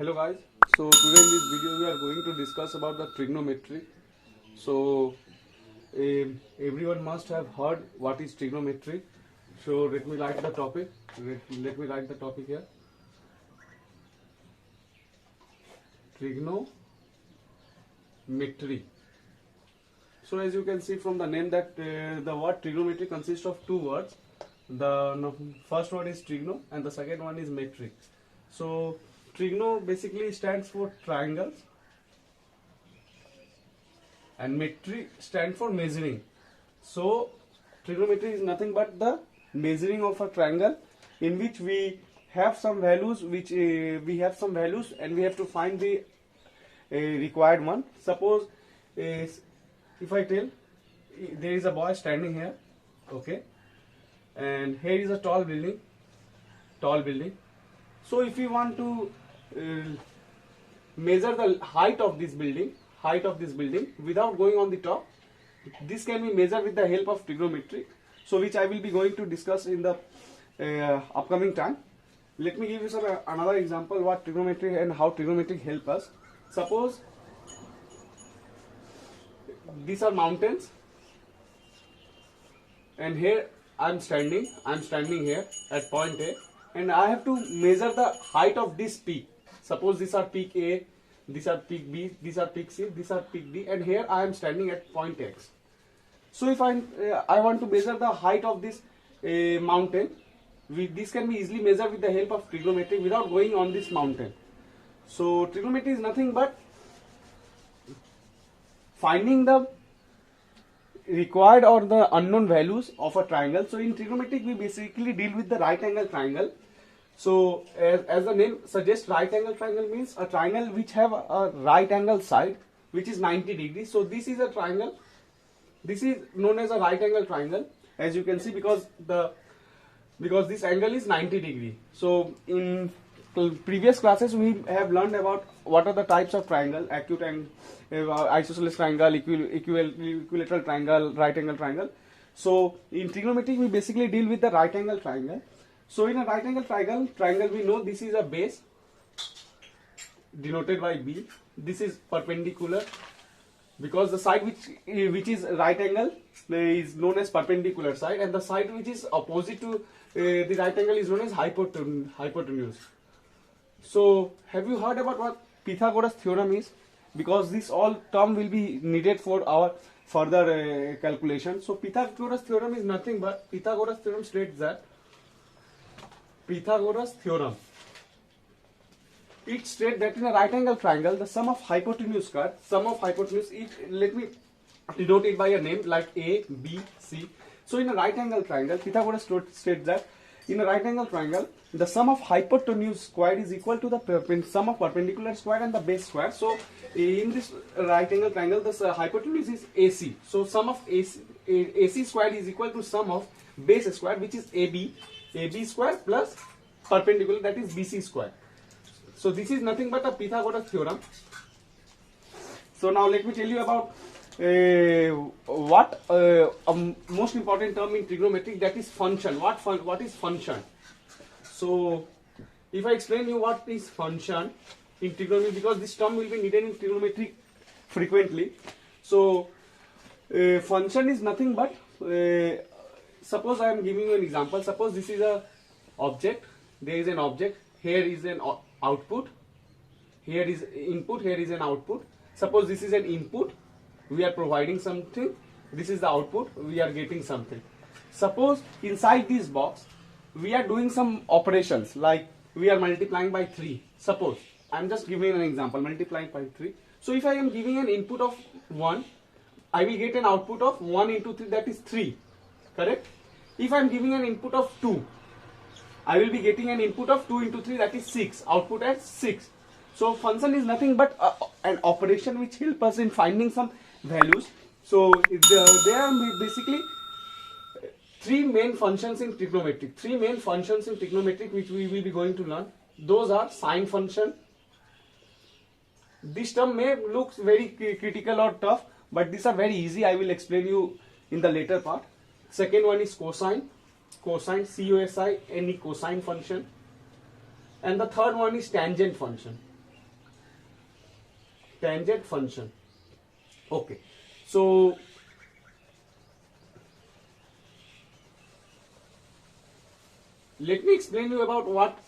Hello guys, so today in this video we are going to discuss about the trigonometry. So everyone must have heard what is trigonometry. So let me write the topic. Let me write the topic here. Trigonometry. So as you can see from the name that the word trigonometry consists of two words. The first word is trigno and the second one is metry. So trigno basically stands for triangles and metry stands for measuring. So trigonometry is nothing but the measuring of a triangle in which we have some values and we have to find the required one. Suppose if I tell there is a boy standing here, okay, and here is a tall building. So if we want to measure the height of this building without going on the top, this can be measured with the help of trigonometry, so which I will be going to discuss in the upcoming time. Let me give you another example what trigonometry and how trigonometry help us. Suppose these are mountains and here I am standing here at point A and I have to measure the height of this peak. Suppose these are peak A, these are peak B, these are peak C, these are peak D, and here I am standing at point X. So if I want to measure the height of this mountain, this can be easily measured with the help of trigonometry without going on this mountain. So trigonometry is nothing but finding the required or the unknown values of a triangle. So in trigonometry we basically deal with the right angle triangle. So as the name suggests, right angle triangle means a triangle which have a right angle side which is 90 degrees. So this is a triangle. This is known as a right angle triangle, as you can see, because this angle is 90 degree. So in previous classes we have learned about what are the types of triangle: acute and isosceles triangle, equilateral triangle, right angle triangle. So in trigonometry we basically deal with the right angle triangle. So in a right angle triangle we know this is a base denoted by B. This is perpendicular because the side which is right angle is known as perpendicular side, and the side which is opposite to the right angle is known as hypotenuse. So have you heard about what Pythagoras theorem is? Because this all term will be needed for our further calculation. So Pythagoras theorem is nothing but Pythagoras theorem states that it states that in a right angle triangle the sum of hypotenuse, let me denote it by a name like A, B, C. So in a right angle triangle, Pythagoras states that in a right angle triangle the sum of hypotenuse squared is equal to the sum of perpendicular squared and the base squared. So in this right angle triangle the hypotenuse is AC. So sum of AC squared is equal to sum of base squared, which is AB squared plus perpendicular, that is BC squared. So this is nothing but a Pythagoras theorem. So now let me tell you about what most important term in trigonometry, that is function. What is function? So if I explain you what is function in trigonometry, because this term will be needed in trigonometry frequently. So function is nothing but suppose I am giving you an example. Suppose this is a object. There is an object. Here is an output. Here is input. Here is an output. Suppose this is an input. We are providing something. This is the output. We are getting something. Suppose inside this box we are doing some operations, like we are multiplying by 3. Suppose I am just giving an example, multiplying by 3. So if I am giving an input of 1, I will get an output of 1 into 3, that is 3. Correct? If I am giving an input of 2, I will be getting an input of 2 into 3, that is 6. Output as 6. So function is nothing but an operation which helps us in finding some values. So there are basically three main functions in trigonometry. Which we will be going to learn. Those are sine function. This term may look very critical or tough, but these are very easy. I will explain you in the later part. Second one is cosine, COSINE, any cosine function. And the third one is tangent function. tangent function. Okay, so let me explain you about what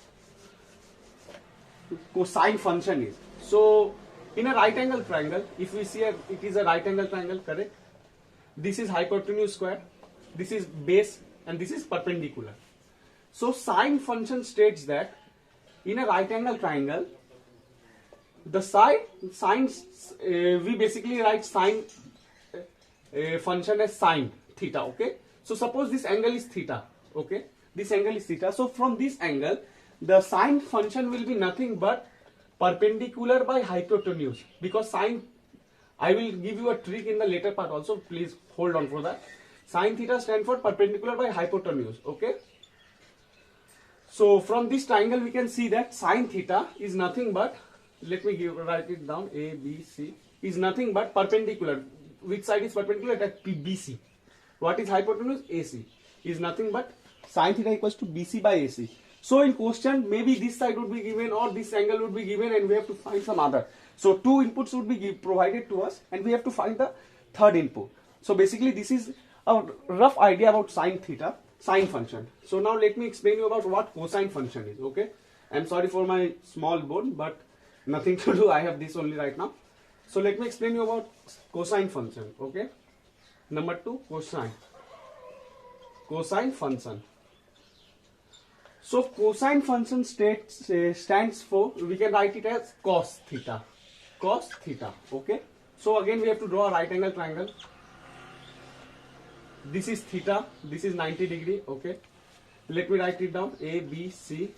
cosine function is. So in a right angle triangle, if we see it is a right angle triangle, correct? This is hypotenuse square, this is base, and this is perpendicular. So sine function states that in a right angle triangle, the sines we basically write sine function as sine theta. Okay, so suppose this angle is theta. Okay, this angle is theta. So from this angle, the sine function will be nothing but perpendicular by hypotenuse, because sine, I will give you a trick in the later part also, please hold on for that. Sine theta stands for perpendicular by hypotenuse. Okay, so from this triangle we can see that sine theta is nothing but, let me write it down, A, B, C, is nothing but perpendicular. Which side is perpendicular? That BC. What is hypotenuse? AC. Is nothing but sine theta equals to BC by AC. So in question, maybe this side would be given or this angle would be given, and we have to find some other. So two inputs would be provided to us, and we have to find the third input. So basically this is a rough idea about sine theta, sine function. So now let me explain you about what cosine function is. Okay, I'm sorry for my small bone, but nothing to do, I have this only right now. So let me explain you about cosine function. Okay, number 2, cosine function. So cosine function stands for, we can write it as cos theta. Okay, so again we have to draw a right angle triangle. This is theta, this is 90 degree. Okay, let me write it down, A, B, C.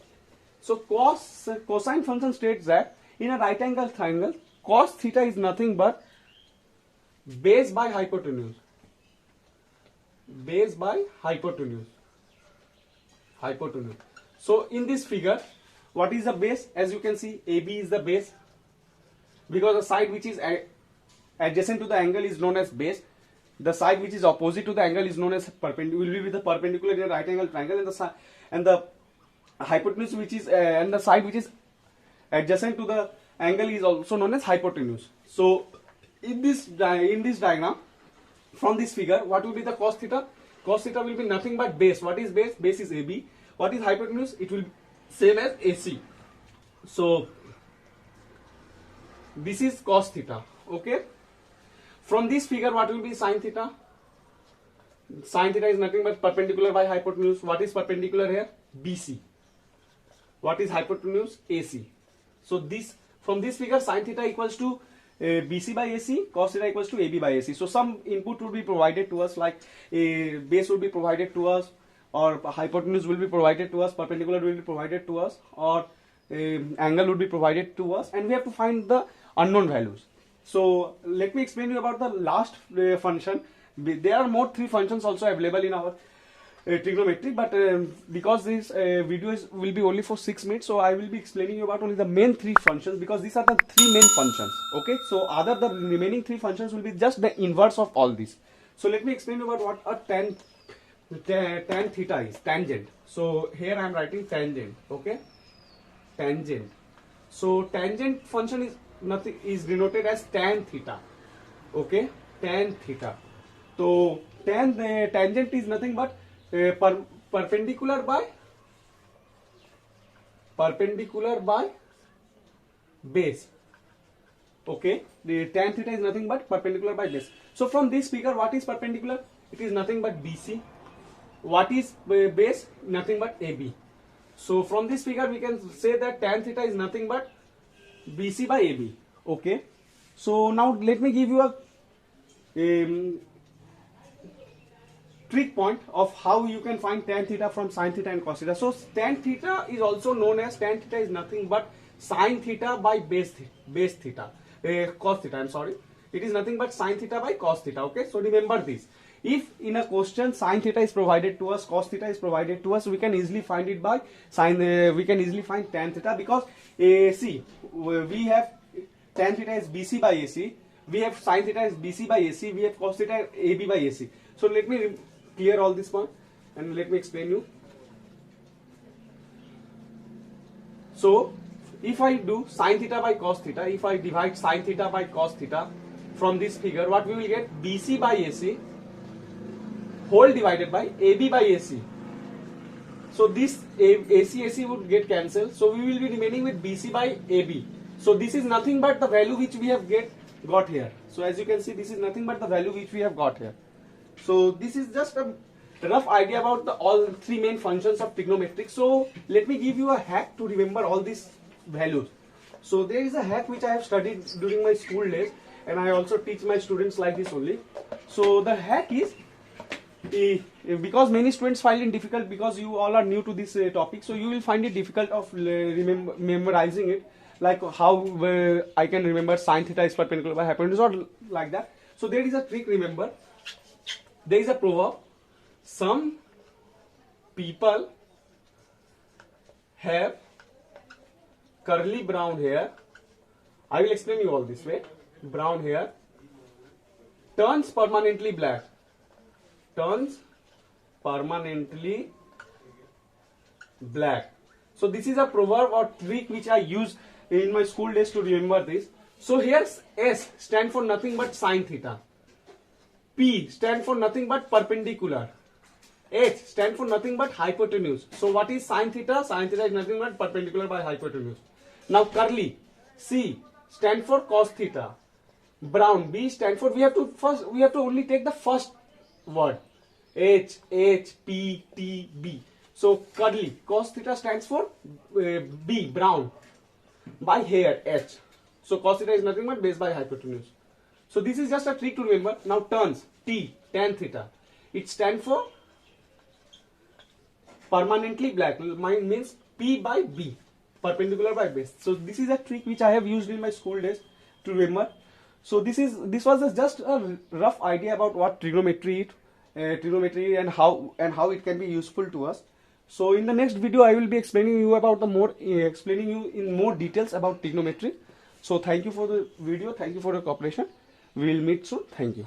So cosine function states that in a right angle triangle, cos theta is nothing but base by hypotenuse. So in this figure, what is the base? As you can see, AB is the base, because the side which is adjacent to the angle is known as base. The side which is opposite to the angle is known as perpendicular, will be with the perpendicular in a right angle triangle, and the hypotenuse which is and the side which is adjacent to the angle is also known as hypotenuse. So in this diagram, from this figure, what will be the cos theta? Cos theta will be nothing but base. What is base? Base is AB. What is hypotenuse? It will be same as AC. So this is cos theta. Okay, from this figure, what will be sine theta? Sine theta is nothing but perpendicular by hypotenuse. What is perpendicular here? BC. What is hypotenuse? AC. So this, from this figure, sine theta equals to BC by AC, cos theta equals to AB by AC. So some input will be provided to us, like a base will be provided to us, or hypotenuse will be provided to us, perpendicular will be provided to us, or angle would be provided to us, and we have to find the unknown values. So let me explain you about the last function. There are more 3 functions also available in our trigonometry, but because this video will be only for 6 minutes, so I will be explaining you about only the main 3 functions, because these are the 3 main functions. Okay, so the remaining 3 functions will be just the inverse of all these. So let me explain you about what a tan theta is, tangent. So here I am writing tangent. Okay, tangent. So tangent function is nothing, is denoted as tan theta. Okay, tan theta. So tangent is nothing but perpendicular by base. Okay, the tan theta is nothing but perpendicular by base. So from this figure, what is perpendicular? It is nothing but BC. What is base? Nothing but AB. So from this figure, we can say that tan theta is nothing but BC by AB. Okay, so now let me give you a trick point of how you can find tan theta from sin theta and cos theta. So tan theta is also known as, tan theta is nothing but sin theta by cos theta. I'm sorry, it is nothing but sin theta by cos theta. Okay, so remember this. If in a question sin theta is provided to us, cos theta is provided to us, we can easily find it by we can easily find tan theta, because see, we have tan theta is BC by AC, we have sin theta is BC by AC, we have cos theta AB by AC. So let me clear all this point and let me explain you. So if I do sin theta by cos theta, if I divide sin theta by cos theta from this figure, what we will get? BC by AC whole divided by AB by AC. So this AC would get cancelled. So we will be remaining with BC by AB. So this is nothing but the value which we have got here. So as you can see, this is nothing but the value which we have got here. So this is just a rough idea about all three main functions of trigonometry. So let me give you a hack to remember all these values. So there is a hack which I have studied during my school days, and I also teach my students like this only. So the hack is, because many students find it difficult, because you all are new to this topic, so you will find it difficult of memorizing it, like how I can remember sin theta is perpendicular by hypotenuse or like that. So there is a trick. Remember, there is a proverb: some people have curly brown hair. I will explain you all this way. Brown hair turns permanently black. Turns permanently black. So this is a proverb or trick which I use in my school days to remember this. So here S stand for nothing but sin theta. P stand for nothing but perpendicular. H stand for nothing but hypotenuse. So what is sin theta? Sin theta is nothing but perpendicular by hypotenuse. Now curly. C stand for cos theta. Brown. B stand for, we have to only take the first word. H, P, T, B. So curly. Cos theta stands for B, brown. By hair, H. So cos theta is nothing but base by hypotenuse. So this is just a trick to remember. Now turns. T, tan theta. It stands for permanently black. Mine means P by B, perpendicular by base. So this is a trick which I have used in my school days to remember. So this was just a rough idea about what trigonometry and how it can be useful to us. So in the next video I will be explaining you in more details about trigonometry. So thank you for the video. Thank you for your cooperation. We will meet soon. Thank you.